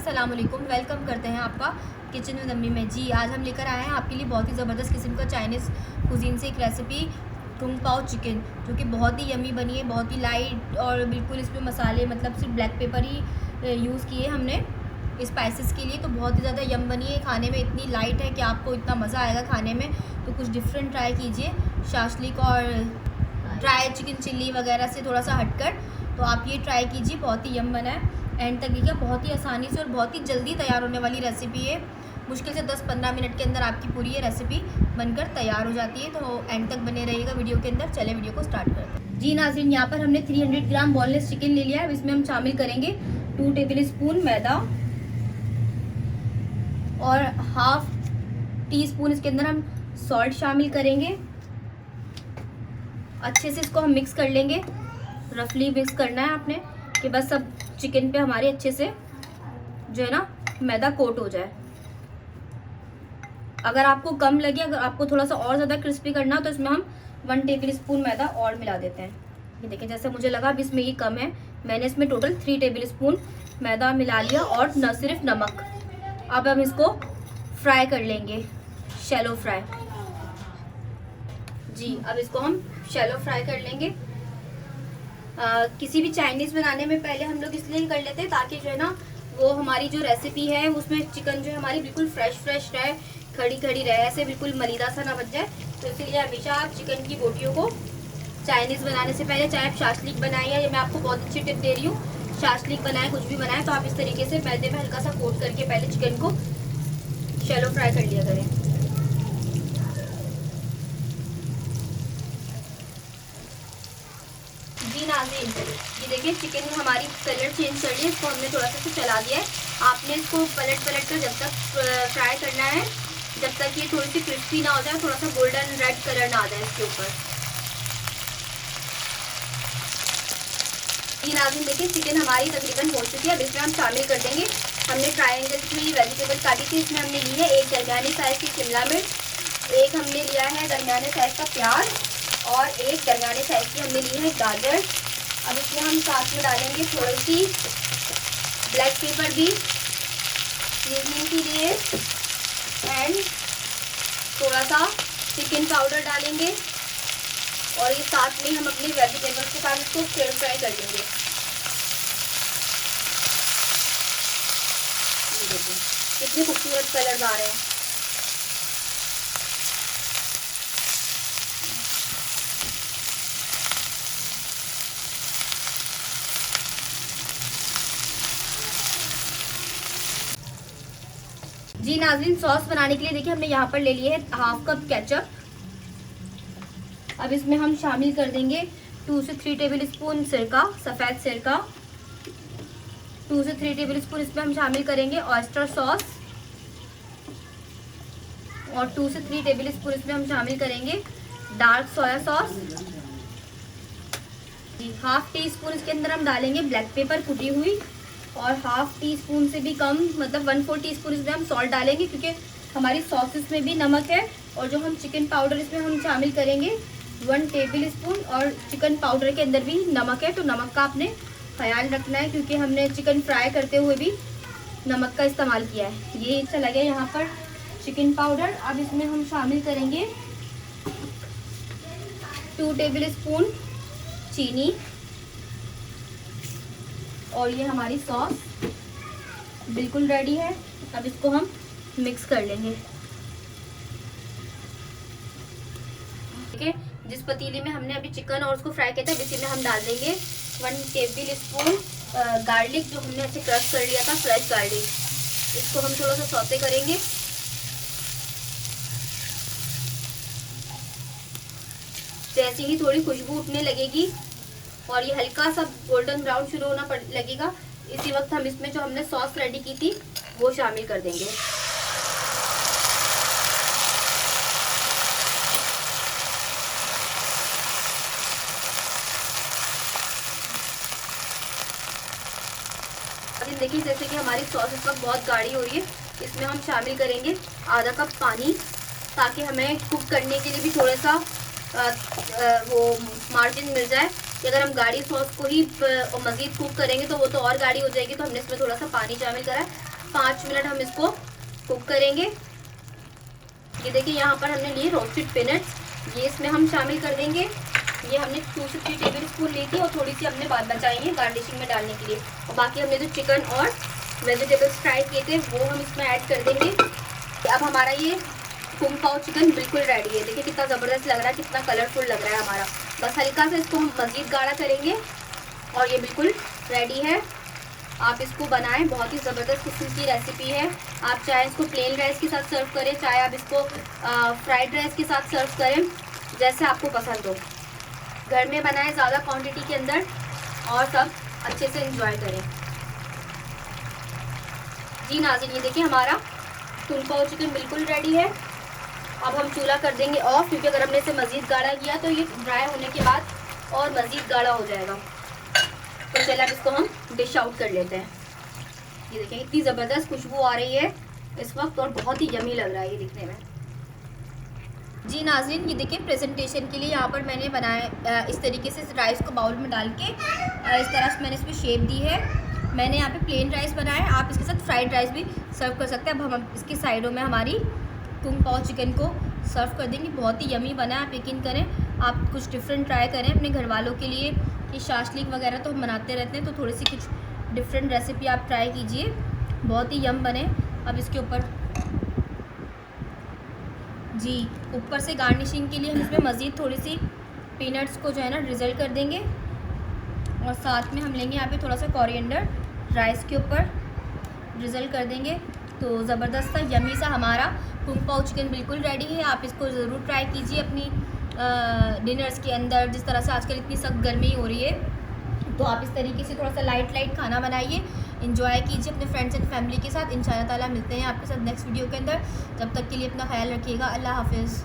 अस्सलाम वालेकुम। वेलकम करते हैं आपका किचन विद अम्मी में। जी आज हम लेकर आए हैं आपके लिए बहुत ही ज़बरदस्त किस्म का चाइनीज़ कुजीन से एक रेसिपी कुंग पाओ चिकन, जो कि बहुत ही यमी बनी है, बहुत ही लाइट और बिल्कुल इसमें मसाले मतलब सिर्फ ब्लैक पेपर ही यूज़ किए हमने स्पाइसेस के लिए। तो बहुत ही ज़्यादा यम बनी है, खाने में इतनी लाइट है कि आपको इतना मज़ा आएगा खाने में। तो कुछ डिफरेंट ट्राई कीजिए, शाशलिक और ड्राई चिकन चिल्ली वगैरह से थोड़ा सा हटकर। तो आप ये ट्राई कीजिए, बहुत ही यम बना है। एंड तक देखिए, बहुत ही आसानी से और बहुत ही जल्दी तैयार होने वाली रेसिपी है। मुश्किल से 10-15 मिनट के अंदर आपकी पूरी ये रेसिपी बनकर तैयार हो जाती है। तो एंड तक बने रहिएगा वीडियो के अंदर। चले वीडियो को स्टार्ट करते हैं। जी नाज़रीन, यहाँ पर हमने 300 ग्राम बोनलेस चिकन ले लिया है। इसमें हम शामिल करेंगे 2 टेबल स्पून मैदा और हाफ टी स्पून इसके अंदर हम सॉल्ट शामिल करेंगे। अच्छे से इसको हम मिक्स कर लेंगे, रफली मिक्स करना है आपने कि बस सब चिकन पे हमारे अच्छे से जो है ना मैदा कोट हो जाए। अगर आपको कम लगे, अगर आपको थोड़ा सा और ज़्यादा क्रिस्पी करना हो तो इसमें हम 1 टेबल स्पून मैदा और मिला देते हैं। ये देखिए, जैसे मुझे लगा अब इसमें ये कम है, मैंने इसमें टोटल 3 टेबल स्पून मैदा मिला लिया और न सिर्फ नमक। अब हम इसको फ्राई कर लेंगे, शैलो फ्राई। जी अब इसको हम शैलो फ्राई कर लेंगे। किसी भी चाइनीज़ बनाने में पहले हम लोग इसलिए कर लेते हैं ताकि जो है ना वो हमारी जो रेसिपी है उसमें चिकन जो है हमारी बिल्कुल फ्रेश रहे, खड़ी खड़ी रहे, ऐसे बिल्कुल मलीदा सा ना बच जाए। तो इसीलिए हमेशा आप चिकन की बोटियों को चाइनीज़ बनाने से पहले, चाहे आप शाशलिक बनाएं या मैं आपको बहुत अच्छी टिप दे रही हूँ, शाशलिक बनाएं कुछ भी बनाएं, तो आप इस तरीके से मैदे में हल्का सा कोट करके पहले चिकन को शैलो फ्राई कर लिया करें। जी नाज़रीन, ये देखिए चिकन हमारी कलर चेंज कर लिया, इसको हमने थोड़ा सा चला दिया है। आपने इसको पलट कर जब तक फ्राई करना है जब तक ये थोड़ी सी क्रिस्पी ना हो जाए, थोड़ा सा गोल्डन रेड कलर ना आ जाए इसके ऊपर। ये नाज़रीन देखिए, चिकन हमारी तकरीबन हो चुकी है। अब इसमें हम शामिल कर देंगे, हमने ट्रायंगल्स में ये वेजिटेबल काटी थी। इसमें हमने ली है एक दरमियानी साइज़ की शिमला मिर्च, एक हमने लिया है दरमियाने साइज़ का प्याज और एक दरमियाने साइज़ की हमने ली है गाजर। अब इसमें हम साथ में डालेंगे थोड़ी सी ब्लैक पेपर भी सीजनिंग के लिए, एंड थोड़ा सा चिकन पाउडर डालेंगे और ये साथ में हम अपनी वेजिटेबल्स के साथ इसको स्टर फ्राई कर लेंगे। देखिए कितने खूबसूरत कलर्स आ रहे हैं। जी नाज़रीन, सॉस बनाने के लिए देखिए हमने यहाँ पर ले लिए है हाफ कप केचप। अब इसमें हम शामिल कर देंगे 2 से 3 टेबल स्पून सिरका, सफ़ेद सिरका। 2 से 3 टेबल स्पून इसमें हम शामिल करेंगे ऑयस्टर सॉस और 2 से 3 टेबल स्पून इसमें हम शामिल करेंगे dark soya sauce. Half tea spoon इसके अंदर हम डालेंगे ब्लैक पेपर कुटी हुई और हाफ टी स्पून से भी कम, मतलब 1/4 टी स्पून इसमें हम सॉल्ट डालेंगे क्योंकि हमारी सॉसेस में भी नमक है। और जो हम चिकन पाउडर इसमें हम शामिल करेंगे 1 टेबल स्पून, और चिकन पाउडर के अंदर भी नमक है, तो नमक का आपने ख्याल रखना है क्योंकि हमने चिकन फ्राई करते हुए भी नमक का इस्तेमाल किया है। ये चला गया यहाँ पर चिकन पाउडर। अब इसमें हम शामिल करेंगे 2 टेबल स्पून चीनी और ये हमारी सॉस बिल्कुल रेडी है। अब इसको हम मिक्स कर लेंगे। ठीक है, जिस पतीले में हमने अभी चिकन और उसको फ्राई किया था इसी में हम डाल देंगे 1 टेबल स्पून गार्लिक, जो हमने ऐसे क्रश कर लिया था, फ्रेश गार्लिक। इसको हम थोड़ा सा सौते करेंगे। जैसे ही थोड़ी खुशबू उठने लगेगी और ये हल्का सा गोल्डन ब्राउन शुरू होना लगेगा, इसी वक्त हम इसमें जो हमने सॉस रेडी की थी वो शामिल कर देंगे। देखिए जैसे कि हमारी सॉस इस वक्त बहुत गाढ़ी हो रही है, इसमें हम शामिल करेंगे आधा कप पानी, ताकि हमें कुक करने के लिए भी थोड़ा सा वो मार्जिन मिल जाए कि अगर हम गाढ़ी सॉस को ही मज़ीद कुक करेंगे तो वो तो और गाढ़ी हो जाएगी। तो हमने इसमें थोड़ा सा पानी शामिल करा है 5 मिनट हम इसको कुक करेंगे। ये देखिए यहाँ पर हमने लिए रोस्टेड पीनट्स, ये इसमें हम शामिल कर देंगे। ये हमने 2 से 3 टेबल स्पून ली थी और थोड़ी सी हमने बाद बचाई है गार्निशिंग में डालने के लिए। और बाकी हमने जो चिकन और वेजिटेबल्स फ्राई किए थे वो हम इसमें ऐड कर देंगे। अब हमारा ये कुंग पाओ चिकन बिल्कुल रेडी है। देखिए कितना ज़बरदस्त लग रहा है, कितना कलरफुल लग रहा है हमारा। बस हल्का सा इसको हम मज़ीद गाढ़ा करेंगे और ये बिल्कुल रेडी है। आप इसको बनाएं, बहुत ही ज़बरदस्त किस्म की रेसिपी है। आप चाहे इसको प्लेन राइस के साथ सर्व करें, चाहे आप इसको फ्राइड राइस के साथ सर्व करें, जैसे आपको पसंद हो। घर में बनाएं ज़्यादा क्वांटिटी के अंदर और सब अच्छे से एंजॉय करें। जी नाज़रीन, ये देखिए हमारा कुंग पाओ चिकन बिल्कुल रेडी है। अब हम चूल्हा कर देंगे ऑफ, क्योंकि अगर हमने इसे मज़ीद गाढ़ा किया तो ये ड्राई होने के बाद और मज़ीद गाढ़ा हो जाएगा। तो चलिए अब इसको हम डिश आउट कर लेते हैं। ये देखिए इतनी ज़बरदस्त खुशबू आ रही है इस वक्त और बहुत ही यमी लग रहा है ये दिखने में। जी नाज़रीन, ये देखिए प्रेजेंटेशन के लिए यहाँ पर मैंने बनाया इस तरीके से राइस को बाउल में डाल के इस तरह से मैंने इसमें शेप दी है। मैंने यहाँ पे प्लेन राइस बनाया है, आप इसके साथ फ्राइड राइस भी सर्व कर सकते हैं। अब हम इसकी साइडों में हमारी कुंग पाओ चिकन को सर्व कर देंगे। बहुत ही यमी बना है, आप यकीन करें। आप कुछ डिफरेंट ट्राई करें अपने घर वालों के लिए। कि शाशलिक वगैरह तो हम बनाते रहते हैं, तो थोड़ी सी कुछ डिफरेंट रेसिपी आप ट्राई कीजिए, बहुत ही यम बने। अब इसके ऊपर जी ऊपर से गार्निशिंग के लिए हम इसमें मज़ीद थोड़ी सी पीनट्स को जो है ना ड्रिजल कर देंगे और साथ में हम लेंगे यहाँ पे थोड़ा सा कोरिएंडर राइस के ऊपर ड्रिजल कर देंगे। तो ज़बरदस्त सा यमी सा हमारा कुंग पाओ चिकन बिल्कुल रेडी है। आप इसको ज़रूर ट्राई कीजिए अपनी डिनर्स के अंदर। जिस तरह से आजकल इतनी सख्त गर्मी हो रही है, तो आप इस तरीके से थोड़ा सा लाइट खाना बनाइए, इंजॉय कीजिए अपने फ्रेंड्स एंड फैमिली के साथ। इंशाअल्लाह ताला मिलते हैं आपके साथ नेक्स्ट वीडियो के अंदर। तब तक के लिए अपना ख्याल रखिएगा। अल्लाह हाफिज़।